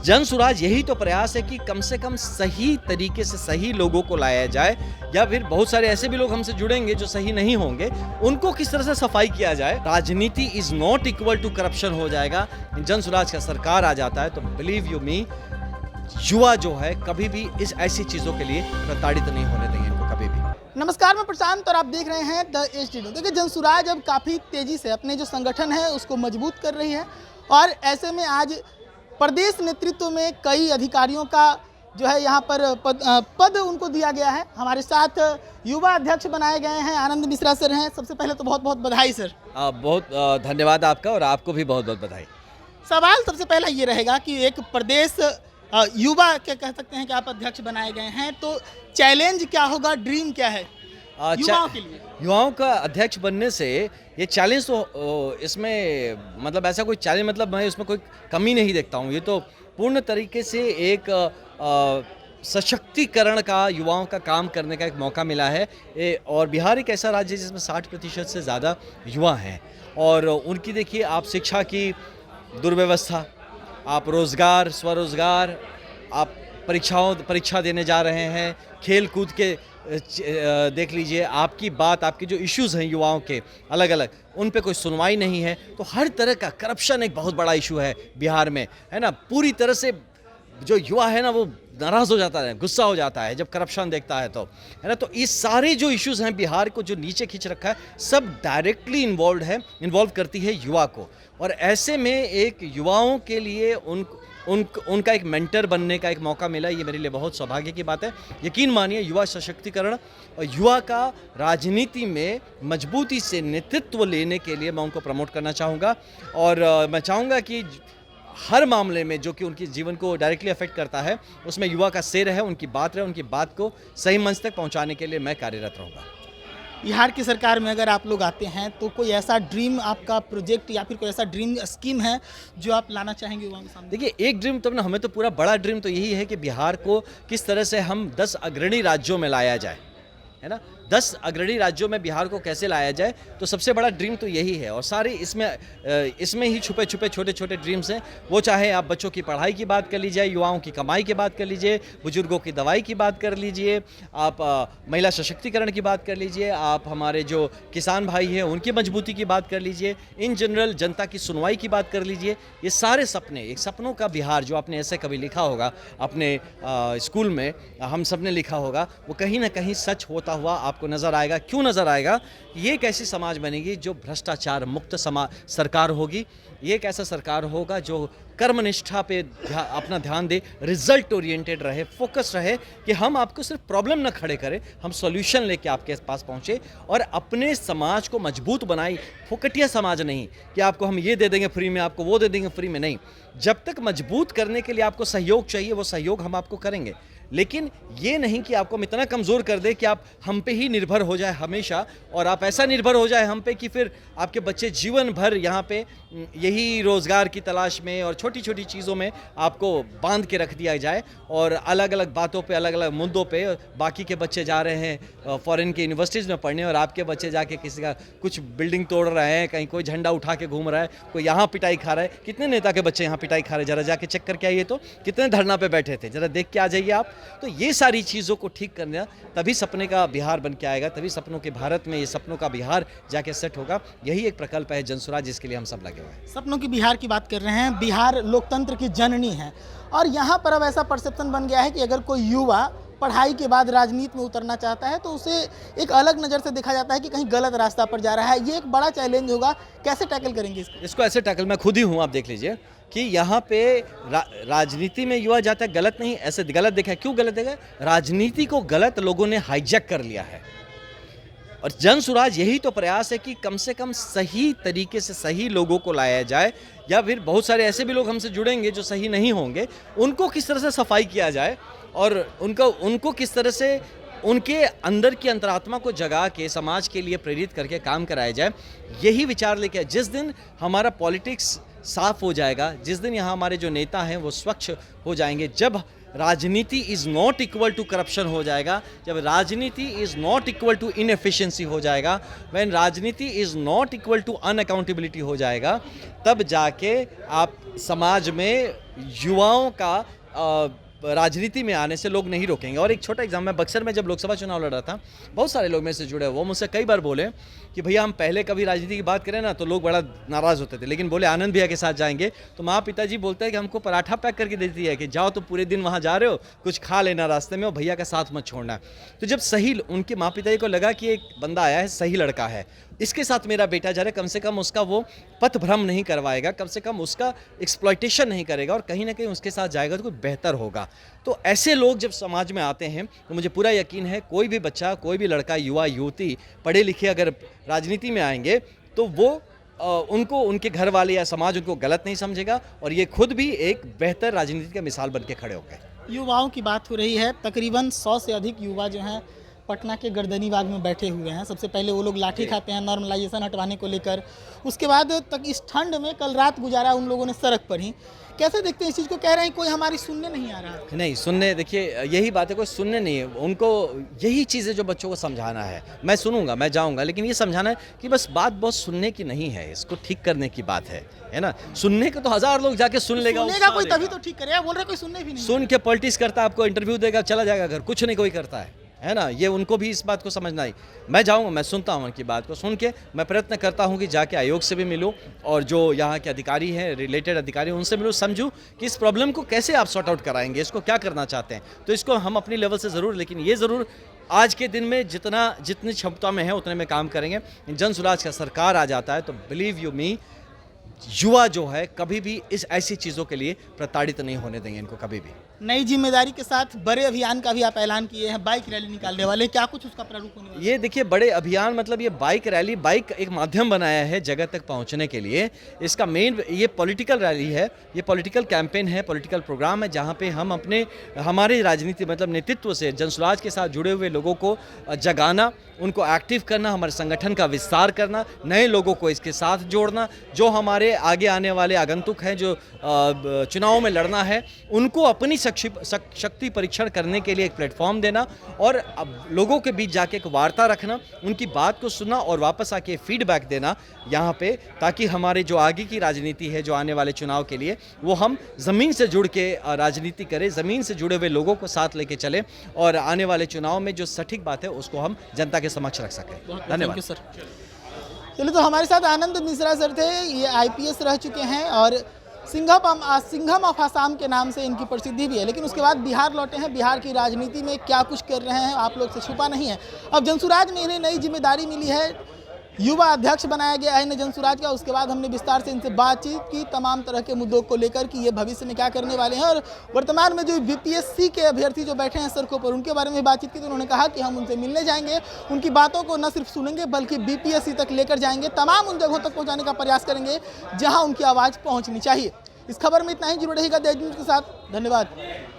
जन सुराज यही तो प्रयास है कि कम से कम सही तरीके से सही लोगों को लाया जाए, या फिर बहुत सारे ऐसे भी लोग हमसे जुड़ेंगे जो सही नहीं होंगे, उनको किस तरह से सफाई किया जाए। राजनीति is not equal to corruption हो जाएगा। जन सुराज का सरकार आ जाता है तो बिलीव यू मी, युवा जो है कभी भी इस ऐसी चीजों के लिए प्रताड़ित नहीं होने देंगे इनको कभी भी। नमस्कार, मैं प्रशांत और आप देख रहे हैं द एच-डी। देखिए, जनसुराज अब काफ़ी तेज़ी से अपने जो संगठन है उसको मजबूत कर रही है और ऐसे में आज प्रदेश नेतृत्व में कई अधिकारियों का जो है यहाँ पर पद उनको दिया गया है। हमारे साथ युवा अध्यक्ष बनाए गए हैं आनंद मिश्रा सर हैं। सबसे पहले तो बहुत बहुत बधाई सर। बहुत धन्यवाद आपका, और आपको भी बहुत बहुत बधाई। सवाल सबसे पहला ये रहेगा कि एक प्रदेश युवा क्या कह सकते हैं कि आप अध्यक्ष बनाए गए हैं, तो चैलेंज क्या होगा, ड्रीम क्या है युवाओं के लिए? युवाओं का अध्यक्ष बनने से ये चैलेंज तो इसमें मतलब ऐसा कोई चैलेंज मतलब मैं उसमें कोई कमी नहीं देखता हूँ। ये तो पूर्ण तरीके से एक सशक्तिकरण का, युवाओं का काम करने का एक मौका मिला है। और बिहार एक ऐसा राज्य है जिसमें 60% से ज़्यादा युवा हैं, और उनकी देखिए आप शिक्षा की दुर्व्यवस्था, आप रोज़गार, स्वरोज़गार, आप परीक्षा देने जा रहे हैं, खेल कूद के देख लीजिए, आपकी बात, आपके जो इश्यूज़ हैं युवाओं के अलग अलग, उन पे कोई सुनवाई नहीं है। तो हर तरह का करप्शन एक बहुत बड़ा इशू है बिहार में, है ना। पूरी तरह से जो युवा है ना वो नाराज़ हो जाता है, गुस्सा हो जाता है जब करप्शन देखता है, तो है ना। तो ये सारे जो इश्यूज़ हैं बिहार को जो नीचे खींच रखा है, सब डायरेक्टली इन्वॉल्व करती है युवा को। और ऐसे में एक युवाओं के लिए उनका एक मेंटर बनने का एक मौका मिला, ये मेरे लिए बहुत सौभाग्य की बात है। यकीन मानिए, युवा सशक्तिकरण और युवा का राजनीति में मजबूती से नेतृत्व लेने के लिए मैं उनको प्रमोट करना चाहूँगा। और मैं चाहूँगा कि हर मामले में जो कि उनके जीवन को डायरेक्टली अफेक्ट करता है, उसमें युवा का शेर है, उनकी बात रहे, उनकी बात को सही मंच तक पहुँचाने के लिए मैं कार्यरत रहूँगा। बिहार की सरकार में अगर आप लोग आते हैं तो कोई ऐसा ड्रीम आपका प्रोजेक्ट या फिर कोई ऐसा ड्रीम स्कीम है जो आप लाना चाहेंगे युवाओं के सामने? देखिए, एक ड्रीम तो ना, हमें तो पूरा बड़ा ड्रीम तो यही है कि बिहार को किस तरह से हम 10 अग्रणी राज्यों में लाया जाए, है ना। 10 अग्रणी राज्यों में बिहार को कैसे लाया जाए, तो सबसे बड़ा ड्रीम तो यही है। और सारे इसमें ही छुपे छुपे छोटे छोटे ड्रीम्स हैं। वो चाहे आप बच्चों की पढ़ाई की बात कर लीजिए, युवाओं की कमाई की बात कर लीजिए, बुजुर्गों की दवाई की बात कर लीजिए, आप महिला सशक्तिकरण की बात कर लीजिए, आप हमारे जो किसान भाई हैं उनकी मजबूती की बात कर लीजिए, इन जनरल जनता की सुनवाई की बात कर लीजिए। ये सारे सपने, एक सपनों का बिहार जो आपने ऐसे कभी लिखा होगा अपने स्कूल में, हम सब ने लिखा होगा, वो कहीं ना कहीं सच होता हुआ आपको नज़र आएगा। क्यों नज़र आएगा? ये एक ऐसी समाज बनेगी जो भ्रष्टाचार मुक्त सरकार होगी। ये एक ऐसा सरकार होगा जो कर्मनिष्ठा पे अपना ध्यान दे, रिजल्ट ओरिएंटेड रहे, फोकस रहे, कि हम आपको सिर्फ प्रॉब्लम न खड़े करें, हम सॉल्यूशन लेके आपके पास पहुँचे और अपने समाज को मजबूत बनाई। फोकटिया समाज नहीं कि आपको हम ये दे देंगे फ्री में, आपको वो दे देंगे फ्री में, नहीं। जब तक मजबूत करने के लिए आपको सहयोग चाहिए, वो सहयोग हम आपको करेंगे, लेकिन ये नहीं कि आपको हम इतना कमज़ोर कर दे कि आप हम पे ही निर्भर हो जाए हमेशा, और आप ऐसा निर्भर हो जाए हम पे कि फिर आपके बच्चे जीवन भर यहाँ पे यही रोज़गार की तलाश में और छोटी छोटी चीज़ों में आपको बांध के रख दिया जाए, और अलग अलग बातों पे, अलग अलग मुद्दों पे बाकी के बच्चे जा रहे हैं फॉरेन के यूनिवर्सिटीज़ में पढ़ने, और आपके बच्चे जाके किसी का कुछ बिल्डिंग तोड़ रहे हैं, कहीं कोई झंडा उठा के घूम रहा है, कोई यहाँ पिटाई खा रहा है। कितने नेता के बच्चे यहाँ पिटाई खा रहे हैं, ज़रा जाके चेक करके आइए तो, कितने धरना पे बैठे थे, ज़रा देख के आ जाइए आप। तो ये सारी चीज़ों को ठीक करना, तभी सपने का बिहार बन के आएगा, तभी सपनों के भारत में ये सपनों का बिहार जाके सेट होगा। यही एक प्रकल्प है जनसुराज, जिसके लिए हम सब लगे हुए हैं। सपनों की बिहार की बात कर रहे हैं। बिहार लोकतंत्र की जननी है, और यहाँ पर अब ऐसा परसेप्शन बन गया है कि अगर कोई युवा पढ़ाई के बाद राजनीति में उतरना चाहता है तो उसे एक अलग नज़र से देखा जाता है कि कहीं गलत रास्ता पर जा रहा है। ये एक बड़ा चैलेंज होगा, कैसे टैकल करेंगे इसको? ऐसे टैकल मैं खुद ही हूँ, आप देख लीजिए कि यहाँ पे राजनीति में युवा जाता है, गलत नहीं, ऐसे गलत देखा है। क्यों गलत देखा? राजनीति को गलत लोगों ने हाईजैक कर लिया है, और जन सुराज यही तो प्रयास है कि कम से कम सही तरीके से सही लोगों को लाया जाए, या फिर बहुत सारे ऐसे भी लोग हमसे जुड़ेंगे जो सही नहीं होंगे, उनको किस तरह से सफाई किया जाए, और उनको किस तरह से उनके अंदर की अंतरात्मा को जगा के समाज के लिए प्रेरित करके काम कराया जाए। यही विचार लेके जिस दिन हमारा पॉलिटिक्स साफ हो जाएगा, जिस दिन यहाँ हमारे जो नेता हैं वो स्वच्छ हो जाएंगे, जब राजनीति is not equal to corruption हो जाएगा, जब राजनीति is not equal to inefficiency हो जाएगा, व्हेन राजनीति is not equal to unaccountability हो जाएगा, तब जाके आप समाज में युवाओं का राजनीति में आने से लोग नहीं रोकेंगे। और एक छोटा एग्जाम, मैं बक्सर में जब लोकसभा चुनाव लड़ रहा था, बहुत सारे लोग मेरे से जुड़े, वो मुझसे कई बार बोले कि भैया हम पहले कभी राजनीति की बात करें ना तो लोग बड़ा नाराज़ होते थे, लेकिन बोले आनंद भैया के साथ जाएंगे तो माँ पिताजी बोलते हैं कि हमको पराठा पैक करके देती है कि जाओ तो पूरे दिन वहाँ जा रहे हो, कुछ खा लेना रास्ते में और भैया का साथ मत छोड़ना। तो जब सही उनके माँ पिताजी को लगा कि एक बंदा आया है, सही लड़का है, इसके साथ मेरा बेटा जा रहा है, कम से कम उसका वो पथ भ्रम नहीं करवाएगा, कम से कम उसका एक्सप्लॉइटेशन नहीं करेगा और कहीं ना कहीं उसके साथ जाएगा तो कुछ बेहतर होगा। तो ऐसे लोग जब समाज में आते हैं तो मुझे पूरा यकीन है कोई भी बच्चा, कोई भी लड़का, युवा, युवती, पढ़े लिखे अगर राजनीति में आएंगे तो वो उनको, उनके घर वाले या समाज उनको गलत नहीं समझेगा और ये खुद भी एक बेहतर राजनीति का मिसाल बन के खड़े हो गए। युवाओं की बात हो रही है, तकरीबन 100 से अधिक युवा जो हैं पटना के गर्दनी बाग में बैठे हुए हैं। सबसे पहले वो लोग लाठी खाते हैं नॉर्मलाइजेशन हटवाने को लेकर, उसके बाद तक इस ठंड में कल रात गुजारा उन लोगों ने सड़क पर ही। कैसे देखते हैं इस चीज़ को? कह रहे हैं कोई हमारी सुनने नहीं आ रहा। नहीं सुनने, देखिए यही बात है, कोई सुनने नहीं है, उनको यही चीज़ें जो बच्चों को समझाना है। मैं सुनूंगा, मैं जाऊंगा, लेकिन ये समझाना है कि बस बात बहुत सुनने की नहीं है, इसको ठीक करने की बात है ना। सुनने को तो 1000 लोग जाके सुन लेगा, सुनेगा कोई तभी तो ठीक करेगा, बोल रहे कोई सुनने भी नहीं। सुन के पॉलिटिक्स करता है, आपको इंटरव्यू देगा, चला जाएगा घर, कुछ नहीं कोई करता है ना। ये उनको भी इस बात को समझना ही। मैं जाऊंगा, मैं सुनता हूं उनकी बात को, सुन के मैं प्रयत्न करता हूं कि जाके आयोग से भी मिलूं और जो यहाँ के अधिकारी हैं, रिलेटेड अधिकारी, उनसे मिलूं, समझूं कि इस प्रॉब्लम को कैसे आप सॉर्ट आउट कराएंगे, इसको क्या करना चाहते हैं। तो इसको हम अपनी लेवल से ज़रूर, लेकिन ये ज़रूर आज के दिन में जितनी क्षमता में है उतने में काम करेंगे। जन सुराज का सरकार आ जाता है तो बिलीव यू मी, युवा जो है कभी भी इस ऐसी चीज़ों के लिए प्रताड़ित नहीं होने देंगे इनको कभी भी। नई जिम्मेदारी के साथ बड़े अभियान का भी आप ऐलान किए हैं, बाइक रैली निकालने वाले, क्या कुछ उसका प्रारूप होने वाला है? ये देखिए, बड़े अभियान मतलब ये बाइक रैली, बाइक एक माध्यम बनाया है जगह तक पहुंचने के लिए। इसका मेन ये पॉलिटिकल रैली है, ये पॉलिटिकल कैंपेन है, पॉलिटिकल प्रोग्राम है, जहां पे हम हमारे राजनीति मतलब नेतृत्व से जनसुराज के साथ जुड़े हुए लोगों को जगाना, उनको एक्टिव करना, हमारे संगठन का विस्तार करना, नए लोगों को इसके साथ जोड़ना, जो हमारे आगे आने वाले आगंतुक हैं, जो चुनाव में लड़ना है, उनको अपनी शक्ति परीक्षण करने के लिए एक प्लेटफॉर्म देना और अब लोगों के बीच जाके एक वार्ता रखना, उनकी बात को सुनना और वापस आके फीडबैक देना यहाँ पे, ताकि हमारे जो आगे की राजनीति है, जो आने वाले चुनाव के लिए, वो हम ज़मीन से जुड़ के राजनीति करें, ज़मीन से जुड़े हुए लोगों को साथ लेके चलें और आने वाले चुनाव में जो सटीक बात है उसको हम जनता के समक्ष रख सकें। धन्यवाद सर। चलिए, तो हमारे साथ आनंद मिश्रा सर थे, ये IPS रह चुके हैं और सिंघम ऑफ आसाम के नाम से इनकी प्रसिद्धि भी है, लेकिन उसके बाद बिहार लौटे हैं। बिहार की राजनीति में क्या कुछ कर रहे हैं आप लोग से छुपा नहीं है। अब जनसुराज में इन्हें नई जिम्मेदारी मिली है, युवा अध्यक्ष बनाया गया है इन्हें जनसुराज का। उसके बाद हमने विस्तार से इनसे बातचीत की तमाम तरह के मुद्दों को लेकर कि ये भविष्य में क्या करने वाले हैं और वर्तमान में जो BPSC के अभ्यर्थी जो बैठे हैं सड़कों पर, उनके बारे में बातचीत की तो उन्होंने कहा कि हम उनसे मिलने जाएंगे, उनकी बातों को न सिर्फ सुनेंगे बल्कि BPSC तक लेकर जाएंगे, तमाम उन जगहों तक पहुँचाने का प्रयास करेंगे जहाँ उनकी आवाज़ पहुँचनी चाहिए। इस खबर में इतना ही, जुड़े रहेगा देश न्यूज़ के साथ। धन्यवाद।